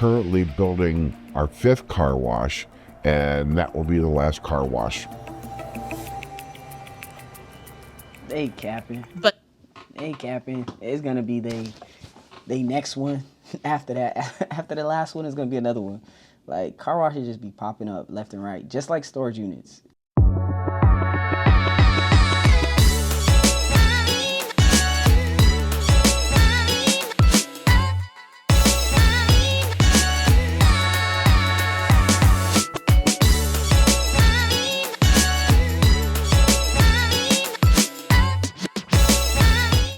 currently building our 5th car wash, and that will be the last car wash. They capping. But They capping. It's gonna be they next one. After that, after the last one is gonna be another one. Like, car washes just be popping up left and right, just like storage units.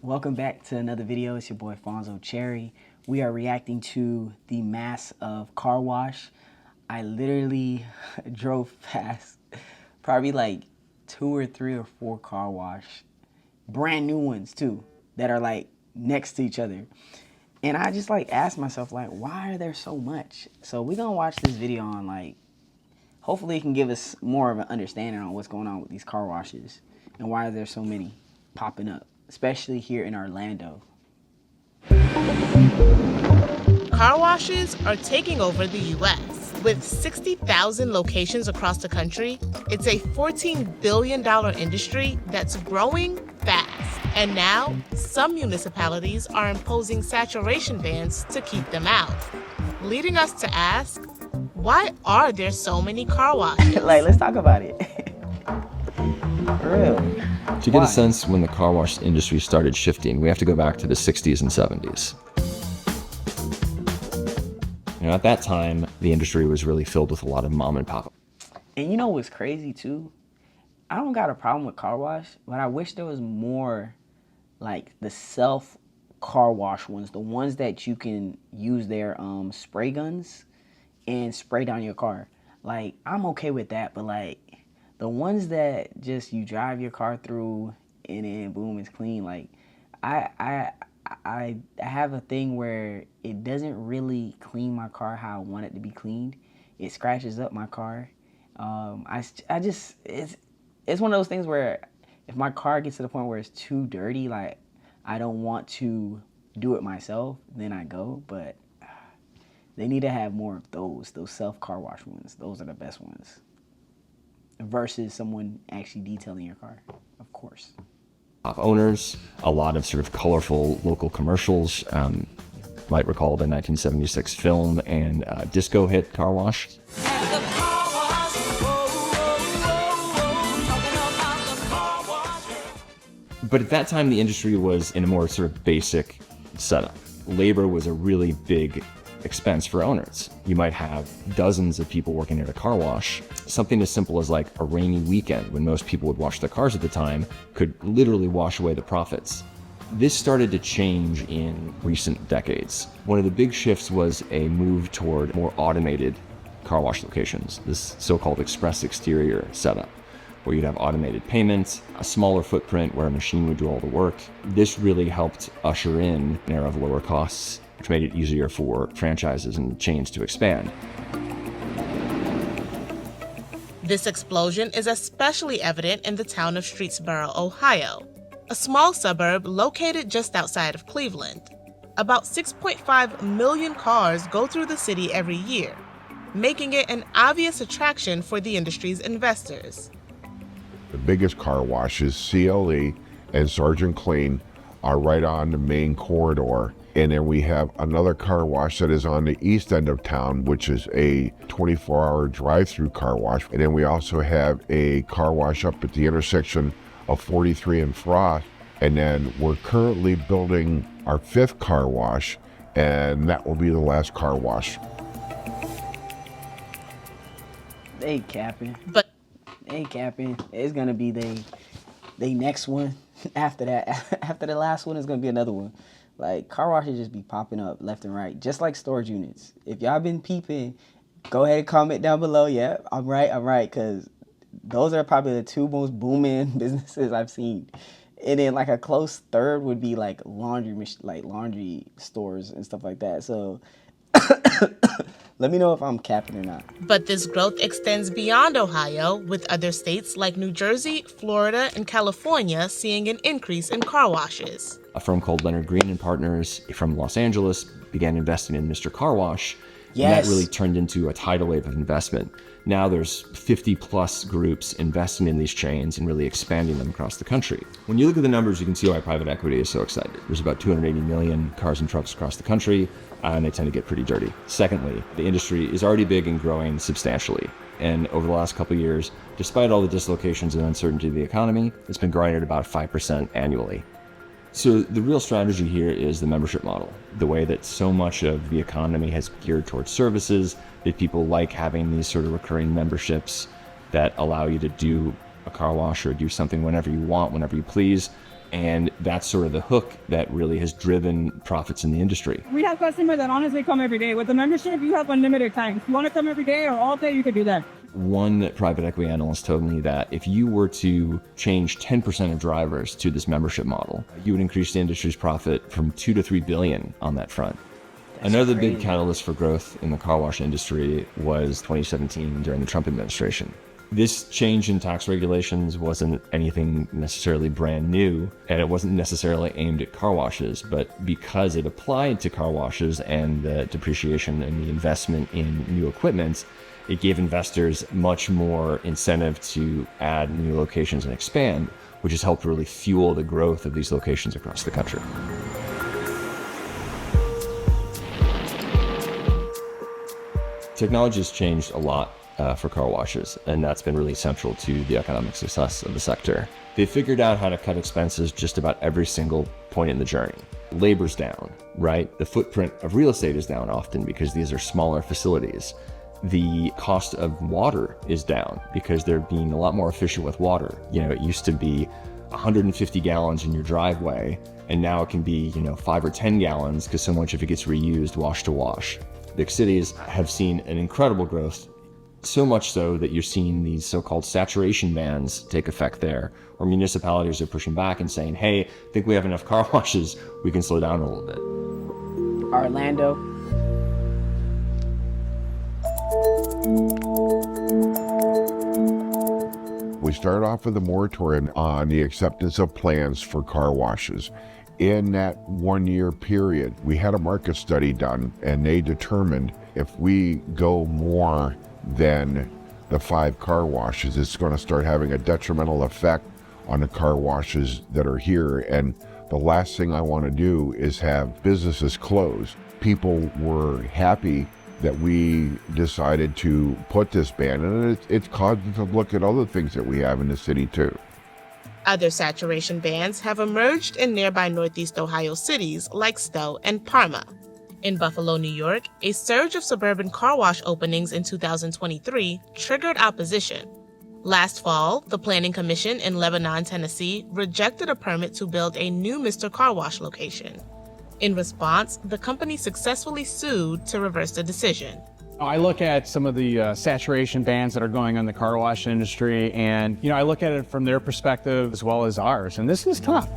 Welcome back to another video. It's your boy Fanzo Chery. We are reacting to the mass of car wash. I literally drove past probably like 2 or 3 or 4 car wash, brand new ones too, that are like next to each other. And I just like asked myself, like, why are there so much? So we're gonna watch this video on, like, hopefully it can give us more of an understanding on what's going on with these car washes and why there's so many popping up, especially here in Orlando. car washes are taking over the U.S. With 60,000 locations across the country, it's a $14 billion industry that's growing fast. And now, some municipalities are imposing saturation bans to keep them out. Leading us to ask, why are there so many car washes? Like, let's talk about it. For real. To get a sense when the car wash industry started shifting, we have to go back to the 60s and 70s. At that time, the industry was really filled with a lot of mom and pop. And you know what's crazy too? I don't got a problem with car wash, but I wish there was more like the self car wash ones, the ones that you can use their spray guns and spray down your car. Like, I'm okay with that, but like the ones that just you drive your car through and then boom, it's clean. Like, I have a thing where it doesn't really clean my car how I want it to be cleaned. It scratches up my car. It's one of those things where if my car gets to the point where it's too dirty, like, I don't want to do it myself, then I go. But they need to have more of those self car wash ones. Those are the best ones. Versus someone actually detailing your car, of course. Owners, a lot of sort of colorful local commercials. Might recall the 1976 film and disco hit Car Wash. But at that time, the industry was in a more sort of basic setup. Labor was a really big expense for owners. You might have dozens of people working at a car wash. Something as simple as like a rainy weekend when most people would wash their cars at the time could literally wash away the profits. This started to change in recent decades. One of the big shifts was a move toward more automated car wash locations, this so-called express exterior setup, where you'd have automated payments, a smaller footprint where a machine would do all the work. This really helped usher in an era of lower costs, which made it easier for franchises and chains to expand. This explosion is especially evident in the town of Streetsboro, Ohio, a small suburb located just outside of Cleveland. About 6.5 million cars go through the city every year, making it an obvious attraction for the industry's investors. The biggest car washes, CLE and Sergeant Clean, are right on the main corridor. And then we have another car wash that is on the east end of town, which is a 24-hour drive-through car wash. And then we also have a car wash up at the intersection of 43 and Frost. And then we're currently building our 5th car wash, and that will be the last car wash. They capping. But They capping. It's gonna be they next one. After that, after the last one is gonna be another one. Like, car washes just be popping up left and right, just like storage units. If y'all been peeping, go ahead and comment down below. Yeah, I'm right, because those are probably the 2 most booming businesses I've seen. And then like a close third would be like laundry stores and stuff like that. So let me know if I'm capping or not. But this growth extends beyond Ohio, with other states like New Jersey, Florida, and California seeing an increase in car washes. A firm called Leonard Green and Partners from Los Angeles began investing in Mr. Car Wash, And that Yes. really turned into a tidal wave of investment. Now there's 50 plus groups investing in these chains and really expanding them across the country. When you look at the numbers, you can see why private equity is so excited. There's about 280 million cars and trucks across the country, and they tend to get pretty dirty. Secondly, the industry is already big and growing substantially. And over the last couple of years, despite all the dislocations and uncertainty of the economy, it's been growing at about 5% annually. So the real strategy here is the membership model, the way that so much of the economy has geared towards services, that people like having these sort of recurring memberships that allow you to do a car wash or do something whenever you want, whenever you please. And that's sort of the hook that really has driven profits in the industry. We have customers that honestly come every day. With the membership, you have unlimited time. If you want to come every day or all day, you can do that. One private equity analyst told me that if you were to change 10% of drivers to this membership model, you would increase the industry's profit from 2 to 3 billion on that front. Another big crazy. catalyst for growth in the car wash industry was 2017 during the Trump administration. This change in tax regulations wasn't anything necessarily brand new, and it wasn't necessarily aimed at car washes, but because it applied to car washes and the depreciation and the investment in new equipment, it gave investors much more incentive to add new locations and expand, which has helped really fuel the growth of these locations across the country. Technology has changed a lot for car washes, and that's been really central to the economic success of the sector. They figured out how to cut expenses just about every single point in the journey. Labor's down, right? The footprint of real estate is down often because these are smaller facilities. The cost of water is down because they're being a lot more efficient with water. You know, it used to be 150 gallons in your driveway, and now it can be, 5 or 10 gallons because so much of it gets reused wash to wash. Big cities have seen an incredible growth, so much so that you're seeing these so-called saturation bans take effect there, where municipalities are pushing back and saying, hey, I think we have enough car washes, we can slow down a little bit. Orlando. We started off with a moratorium on the acceptance of plans for car washes. In that 1 year period, we had a market study done, and they determined if we go more than the 5 car washes, it's going to start having a detrimental effect on the car washes that are here. And the last thing I want to do is have businesses close. People were happy that we decided to put this ban, and it's caused them to look at other things that we have in the city too. Other saturation bans have emerged in nearby Northeast Ohio cities like Stowe and Parma. In Buffalo, New York, a surge of suburban car wash openings in 2023 triggered opposition. Last fall, the Planning Commission in Lebanon, Tennessee, rejected a permit to build a new Mr. Car Wash location. In response, the company successfully sued to reverse the decision. I look at some of the saturation bans that are going on in the car wash industry, and I look at it from their perspective as well as ours, and this is tough.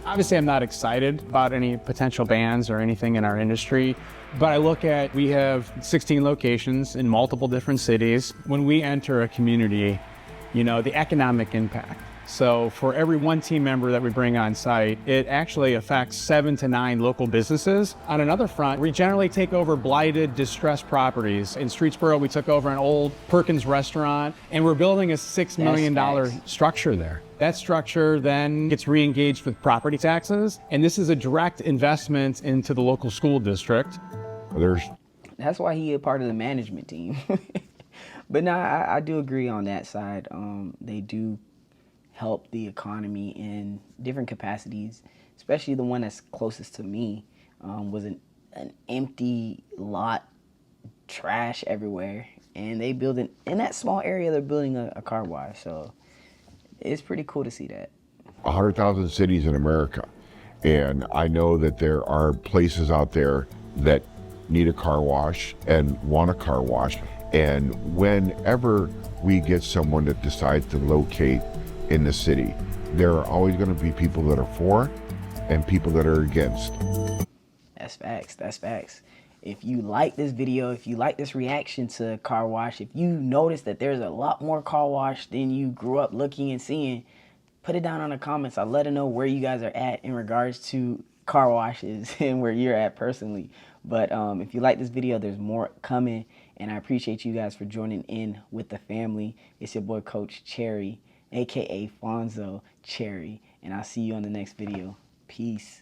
Obviously, I'm not excited about any potential bans or anything in our industry, but I look at, we have 16 locations in multiple different cities. When we enter a community, the economic impact. So for every one team member that we bring on site, it actually affects 7 to 9 local businesses. On another front, we generally take over blighted, distressed properties. In Streetsboro, we took over an old Perkins restaurant, and we're building a $6 million structure there. That structure then gets re-engaged with property taxes, and this is a direct investment into the local school district. That's why he a part of the management team. But no, I do agree on that side. They do help the economy in different capacities, especially the one that's closest to me was an empty lot, trash everywhere, and they build in that small area, they're building a car wash. So it's pretty cool to see that. 100,000 cities in America, and I know that there are places out there that need a car wash and want a car wash, and whenever we get someone that decides to locate in the city, there are always going to be people that are for and people that are against. That's facts. That's facts. If you like this video, if you like this reaction to car wash, if you notice that there's a lot more car wash than you grew up looking and seeing, put it down in the comments. I'll let it know where you guys are at in regards to car washes and where you're at personally. But if you like this video, there's more coming, and I appreciate you guys for joining in with the family. It's your boy Coach Chery, aka Fanzo Chery, and I'll see you on the next video. Peace.